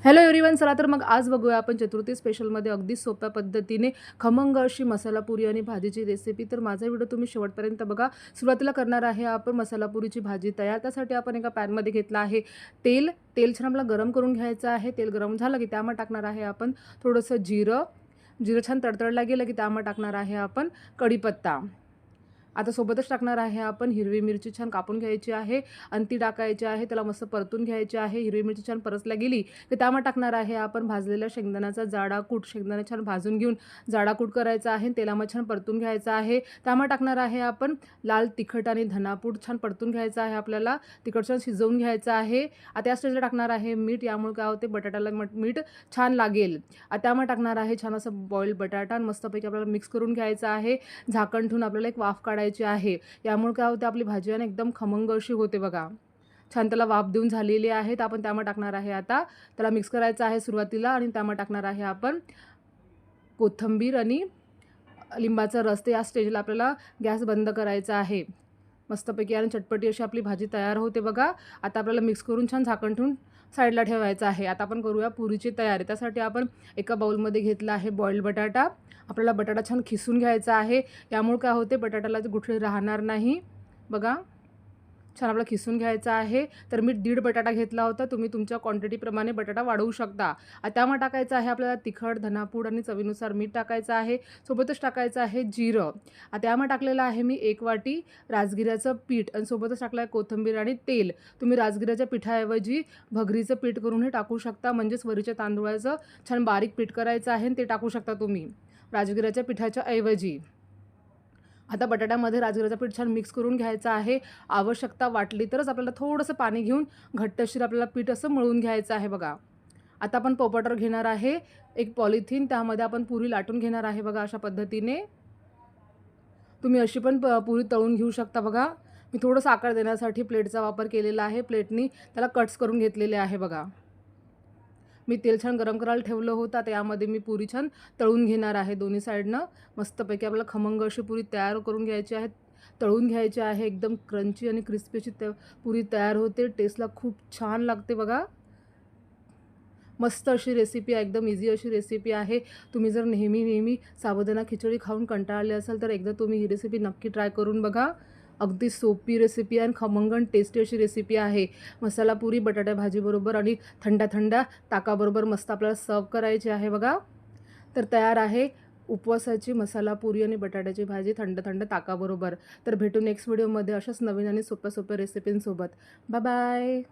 Hello everyone, चला तर मग आज बघूया आपण चतुर्थी स्पेशलमध्ये अगदी सोप्या पद्धतीने खमंग अशी मसाला पुरी आणि भाजीची रेसिपी. तर माझा व्हिडिओ तुम्ही शेवटपर्यंत बघा. सुरुवातीला करणार आहे आपण मसाला पुरीची भाजी तयार. त्यासाठी आपण एका पॅनमध्ये घेतलं आहे तेल. तेल छान आपल्याला गरम करून घ्यायचं आहे. तेल गरम झालं की त्यामध्ये टाकणार आहे आपण थोडंसं जिरं. जिरं छान तडतडला गेलं की त्यामध्ये टाकणार आहे आपण कढीपत्ता. आता सोबतच टाकणार आहे आपण हिरवी मिरची छान कापून घ्यायची आहे आणि ती टाकायची आहे. त्याला मस्त परतून घ्यायची आहे. हिरवी मिरची छान परतल्या गेली की त्यामध्ये टाकणार आहे आपण भाजलेल्या शेंगदाण्याचा जाडा कूट. शेंगदाणे छान भाजून घेऊन जाडा कूट करायचा आहे. तेलामध्ये छान परतून घ्यायचा आहे. त्यामध्ये टाकणार आहे आपण लाल तिखट आणि धनापूड. छान परतून घ्यायचा आहे आपल्याला. तिखट छान शिजवून घ्यायचं आहे. आता या स्टेजला टाकणार आहे मीठ. यामुळे काय होते बटाट्याला मीठ छान लागेल. आता त्यामध्ये टाकणार आहे छान असं बॉइल्ड बटाटा आणि मस्तपैकी आपल्याला मिक्स करून घ्यायचं आहे. झाकण ठेवून आपल्याला एक वाफ काढायची आहे. यामुळे काय होते आपली भाजी आणि एकदम खमंग अशी होते बघा. छान त्याला वाफ देऊन झालेली आहे. तर आपण त्यामध्ये टाकणार आहे आता त्याला मिक्स करायचं आहे सुरुवातीला आणि त्यामध्ये टाकणार आहे आपण कोथिंबीर आणि लिंबाचा रस. तर या स्टेजला आपल्याला गॅस बंद करायचा आहे. मस्तपैकी आणि चटपटी अशी आपली भाजी तयार होते बघा. आता आपल्याला मिक्स करून छान झाकण ठेवून साईडला ठेवायचं आहे. आता आपण करूया पुरीची तयारी. त्यासाठी आपण एका बाउलमध्ये घेतला आहे बॉइल्ड बटाटा. आपल्याला बटाटा छान खिसून घ्यायचा आहे. यामुळे काय होते बटाट्याला गुठळी राहणार नाही बघा. छान आपला खिसून घ्यायचा आहे. तर मी 1.5 बटाटा घेतला होता. तुम्ही तुमच्या क्वांटिटीप्रमाणे बटाटा वाढवू शकता. त्यामध्ये टाकायचं आहे आपल्याला तिखट, धनापूड आणि चवीनुसार मीठ टाकायचं आहे. सोबतच टाकायचं आहे जिरं. त्यामध्ये टाकलेलं आहे मी 1 वाटी राजगिऱ्याचं पीठ आणि सोबतच टाकलं आहे कोथिंबीर आणि तेल. तुम्ही राजगिऱ्याच्या पिठाऐवजी भगरीचं पीठ करूनही टाकू शकता. म्हणजेच वरीच्या तांदूळाचं छान बारीक पीठ करायचं आहे आणि ते टाकू शकता तुम्ही राजगिऱ्याच्या पिठाच्या ऐवजी. आता बटाट्यामध्ये राजगिऱ्याचं पीठ छान मिक्स करून घ्यायचं आहे. आवश्यकता वाटली तरच आपल्याला थोडंसं पाणी घेऊन घट्टशीर आपल्याला पीठ असं मळून घ्यायचं आहे बघा. आता आपण पोपटर घेणार आहे एक पॉलिथिन. त्यामध्ये आपण पुरी लाटून घेणार आहे बघा अशा पद्धतीने. तुम्ही अशी पण पुरी तळून घेऊ शकता बघा. मी थोडंसं आकार देण्यासाठी प्लेटचा वापर केलेला आहे. प्लेटनी त्याला कट्स करून घेतलेले आहे बघा. मी तेल छान गरम करायला ठेवलं होतं. आता यामध्ये मी पुरी छान तळून घेणार आहे दोन्ही साईडनं. मस्तपैकी आपल्याला खमंग अशी पुरी तयार करून घ्यायची आहे. तळून घ्यायची आहे. एकदम क्रंची आणि क्रिस्पी अशी पुरी तयार होते. टेस्टला खूप छान लागते बघा. मस्त अशी रेसिपी आहे. एकदम इझी अशी रेसिपी आहे. तुम्ही जर नेहमी साबुदाणा खिचडी खाऊन कंटाळले असाल तर एकदा तुम्ही ही रेसिपी नक्की ट्राय करून बघा. अगदी सोपी रेसिपी आहे आणि खमंग आणि टेस्टी अशी रेसिपी आहे. मसाला पुरी बटाटा भाजीबरोबर आणि थंड ताकाबरोबर मस्त आपल्याला सर्व करायची आहे बघा. तर तयार आहे उपवासाची मसाला पुरी आणि बटाट्याची भाजी थंड ताकाबरोबर. तर भेटू नेक्स्ट व्हिडिओमध्ये अशाच नवीन आणि सोप्या रेसिपींसोबत. Bye bye.